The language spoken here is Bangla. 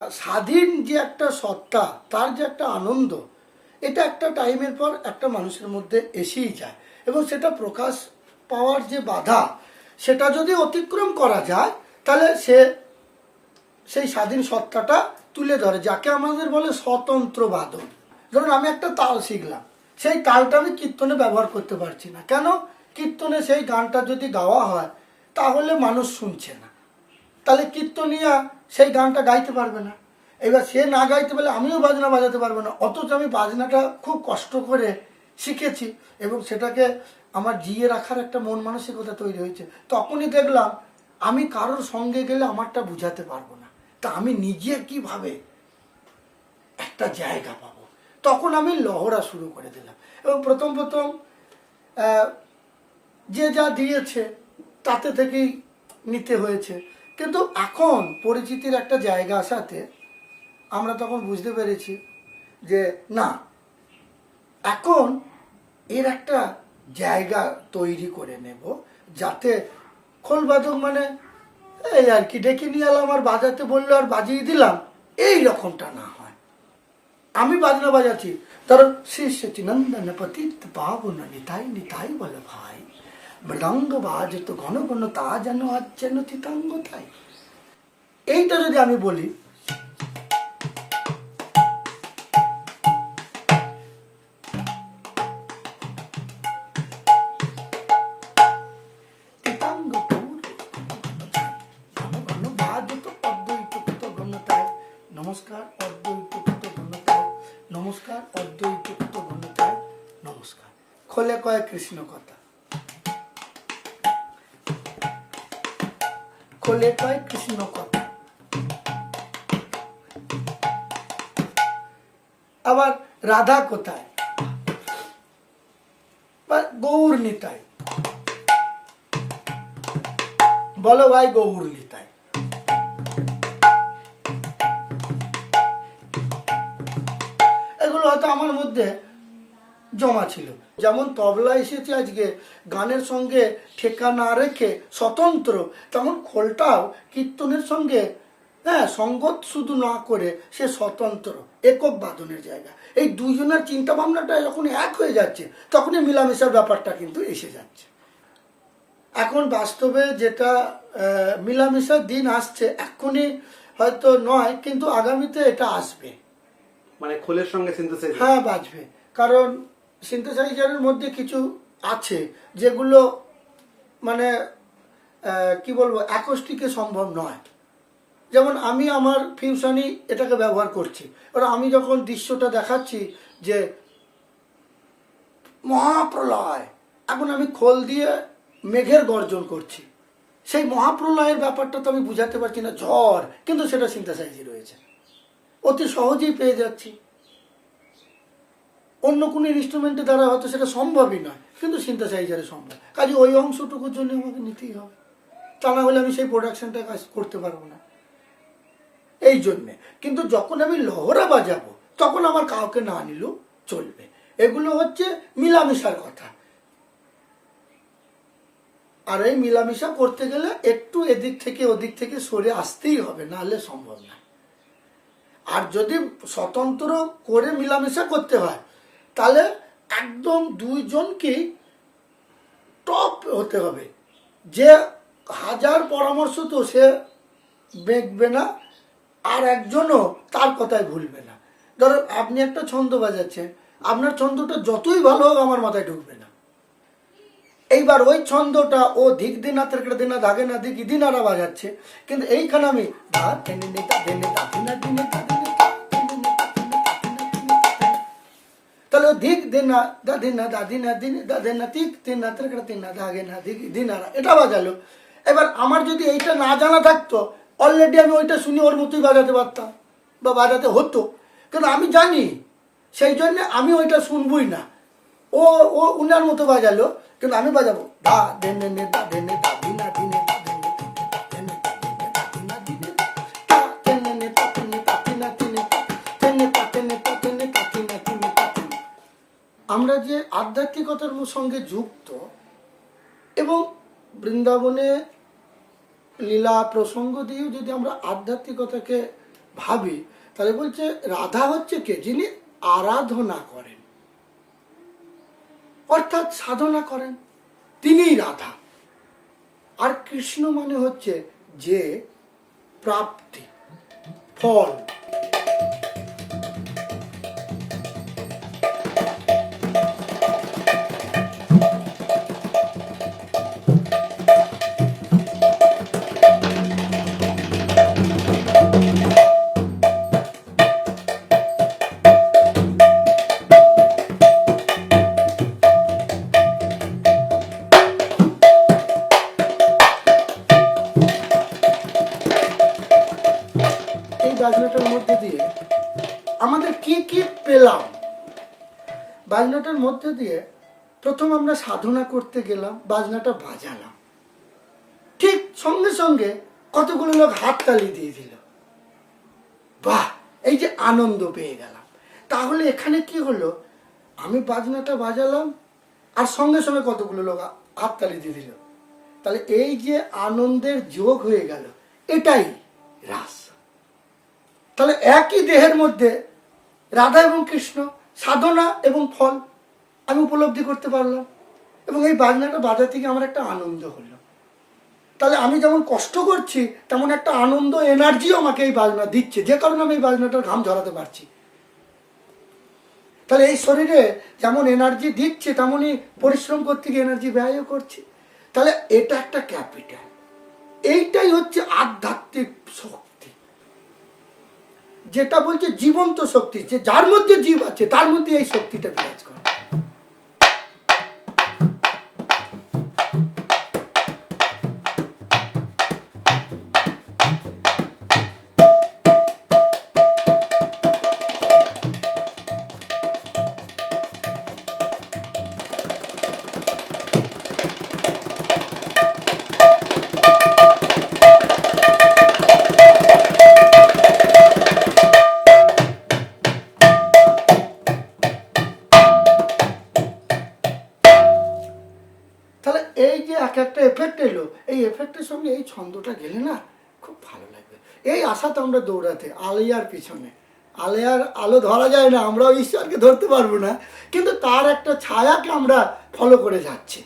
স্বাধীন যে একটা সত্তা, তার যে একটা আনন্দ, এটা একটা টাইমের পর একটা মানুষের মধ্যে এসেই যায়। এবং সেটা প্রকাশ পাওয়ার যে বাধা, সেটা যদি অতিক্রম করা যায়, তাহলে সেই স্বাধীন সত্তাটা তুলে ধরে, যাকে আমাদের বলে স্বতন্ত্র বাদন। ধরুন আমি একটা তাল শিখলাম, সেই তালটা আমি কীর্তনে ব্যবহার করতে পারছি না। কেন? কীর্তনে সেই গানটা যদি গাওয়া হয়, তাহলে মানুষ শুনছে না, তাহলে কীর্তনিয়া সেই গানটা গাইতে পারবে না। এবার সে না গাইতে পারলে আমিও বাজনা বাজাতে পারবো না। অথচ আমি বাজনাটা খুব কষ্ট করে শিখেছি এবং সেটাকে আমার জিয়ে রাখার একটা মন মানসিকতা তৈরি হয়েছে। তখনই দেখলাম আমি কারোর সঙ্গে গেলে আমারটা বুঝাতে পারবো না, তা আমি নিজে কিভাবে একটা জায়গা পাবো। তখন আমি লহরা শুরু করে দিলাম এবং প্রথম যে যা দিয়েছে তাতে থেকেই নিতে হয়েছে। কিন্তু এখন পরিচিতির একটা জায়গা আসাতে আমরা তখন বুঝতে পেরেছি যে না, এখন এর একটা জায়গা তৈরি করে নেব, যাতে খোলবাদক মানে এই আর কি ডেকে নিয়ে এলাম আর বাজাতে বললো আর বাজিয়ে দিলাম, এই রকমটা না হয়। আমি বাজনা বাজাচ্ছি, ধরো শ্রী সচিনন্দন পতিত পাবন নিতাই নিতাই বলে ভাই, মৃদঙ্গ বাজত ঘন ঘন তা যেন আজ যেন তিতাঙ্গ তাই। এইটা যদি আমি বলি, নমস্কার অদ্বৈত ঘনতায়, নমস্কার অদ্বৈত ঘনতায়, নমস্কার। খোলে কয় কৃষ্ণ কথা, খোলে কয় কৃষ্ণ কথা। আবার রাধা কোথায়, গৌর নিতাই, বলো ভাই গৌর নিতাই। এগুলো হয়তো আমার মধ্যে জমা ছিল। যেমন তবলা এসেছে আজকে গানের সঙ্গে ঠেকা না রেখে স্বতন্ত্র, তেমন খোলটাও কীর্তনের সঙ্গে সঙ্গত শুধু না করে সে স্বতন্ত্র একক বাদনের জায়গা। এই দুইজনের চিন্তা ভাবনাটা যখন এক হয়ে যাচ্ছে, তখনই মিলামেশার ব্যাপারটা কিন্তু এসে যাচ্ছে। এখন বাস্তবে যেটা মিলামেশার দিন আসছে, এখনই হয়তো নয়, কিন্তু আগামীতে এটা আসবে। মানে খোলের সঙ্গে সিনথেসাইজার, হ্যাঁ বাজবে। কারণ সিনথেসাইজারের মধ্যে কিছু আছে যেগুলো মানে কি বলবো, অ্যাকোস্টিকে সম্ভব নয়। যেমন আমি আমার ফিউশনই এটাকে ব্যবহার করছি। এবার আমি যখন দৃশ্যটা দেখাচ্ছি যে মহাপ্রলয়, এখন আমি খোল দিয়ে মেঘের গর্জন করছি, সেই মহাপ্রলয়ের ব্যাপারটা তো আমি বুঝাতে পারছি না, ঝড়, কিন্তু সেটা সিনথেসাইজে রয়েছে, অতি সহজেই পেয়ে যাচ্ছি। অন্য কোনো ইনস্ট্রুমেন্টের দ্বারা হয়তো সেটা সম্ভবই নয়, কিন্তু সিনথেসাইজারে সম্ভব। কাজে ওই অংশটুকুর জন্য আমাকে নিতেই হবে, তা না হলে আমি সেই প্রোডাকশনটা কাজ করতে পারবো না। এই জন্যে কিন্তু যখন আমি লহরা বাজাবো, তখন আমার কাউকে না নিলেও চলবে। এগুলো হচ্ছে মিলামিশার কথা। আর এই মিলামিশা করতে গেলে একটু এদিক থেকে ওদিক থেকে সরে আসতেই হবে, নাহলে সম্ভব না। আর যদি স্বতন্ত্র করে মিলামিশা করতে হয়, তাহলে একদম দুইজনকেই টপ হতে হবে। যে হাজার পরামর্শ তো সে দেখবে না, আর একজনও তার কথায় ভুলবে না। ধরো আপনি একটা ছন্দ বাজাচ্ছেন, আপনার ছন্দটা যতই ভালো হোক আমার মাথায় ঢুকবে না। এইবার ওই ছন্দটা ও ধিক দিনা তেরকড়া দিনা ধাগে না দিক দিনারা বাজাচ্ছে, কিন্তু এইখানে আমি ধা টেনে নেতা দেনে দা দিনা দিনে দা দিনে, তাহলে ও ধিক দিনা দা দিনা দা দিনা দিনে দা দেনা তিক তিনা তেরকড়া তিনা ধাগে না দিক দিনারা, এটা বাজালো। এবার আমার যদি এইটা না জানা থাকতো, অলরেডি আমি ওইটা শুনি ওর মতোই বাজাতে পারতাম বা বাজাতে হতো, কিন্তু আমি জানি, সেই জন্য আমি ওইটা শুনবই না। ও ও উনার মতো বাজালো, কিন্তু আমি বাজাবো ধা দেনে নে দা দেনে দা দিনা দিনে দা দেনে দেনে দা দেনে দা দিনা দিনে তা তেনে নে তা তেনে তা তিনা তিনে তেনে তা তেনে তা তেনে তা তিনা তিনে তা তিনে। আমরা যে আধ্যাত্মিকতার সঙ্গে যুক্ত, এবং বৃন্দাবনে লীলা প্রসঙ্গ দিয়েও যদি আমরা আধ্যাত্মিকতাকে ভাবি, তাহলে বলছে রাধা হচ্ছে কে? যিনি আরাধনা করেন, অর্থাৎ সাধনা করেন, তিনিই রাধা। আর কৃষ্ণ মানে হচ্ছে যে প্রাপ্তি, ফল। এই বাজনাটার মধ্যে দিয়ে আমাদের কি কি পেলাম? বাজনাটার মধ্যে দিয়ে প্রথম আমরা সাধনা করতে গেলাম, বাজনাটা বাজালাম, ঠিক সঙ্গে সঙ্গে কতগুলো লোক হাততালি দিয়ে দিল, বাহ, এই যে আনন্দ পেয়ে গেলাম। তাহলে এখানে কি হলো? আমি বাজনাটা বাজালাম আর সঙ্গে সঙ্গে কতগুলো লোক হাততালি দিয়ে দিল। তাহলে এই যে আনন্দের যোগ হয়ে গেল, এটাই রাস। তাহলে একই দেহের মধ্যে রাধা এবং কৃষ্ণ, সাধনা এবং ফল আমি উপলব্ধি করতে পারলাম, এবং এই বাজনাটা বাজা থেকে আমার একটা আনন্দ হলো। তাহলে আমি যেমন কষ্ট করছি, তেমন একটা আনন্দ, এনার্জিও আমাকে এই বাজনা দিচ্ছে, যে কারণে আমি এই বাজনাটার ঘাম ঝরাতে পারছি। তাহলে এই শরীরে যেমন এনার্জি দিচ্ছে, তেমনই পরিশ্রম করতে গিয়ে এনার্জি ব্যয়ও করছি। তাহলে এটা একটা ক্যাপিটাল। এইটাই হচ্ছে আধ্যাত্মিক শক্তি, যেটা বলছে জীবন্ত শক্তি, যে যার মধ্যে জীব আছে তার মধ্যে এই শক্তিটা বিরাজ করে। তাহলে এই যে এক একটা এফেক্ট এলো, এই এফেক্টের সঙ্গে এই ছন্দটা গেলে না খুব ভালো লাগবে। এই আশাতে আমরা দৌড়াতে, আলিয়ার পিছনে। আলিয়ার আলো ধরা যায় না, আমরাও ঈশ্বরকে ধরতে পারবো না, কিন্তু তার একটা ছায়াকে আমরা ফলো করে যাচ্ছি।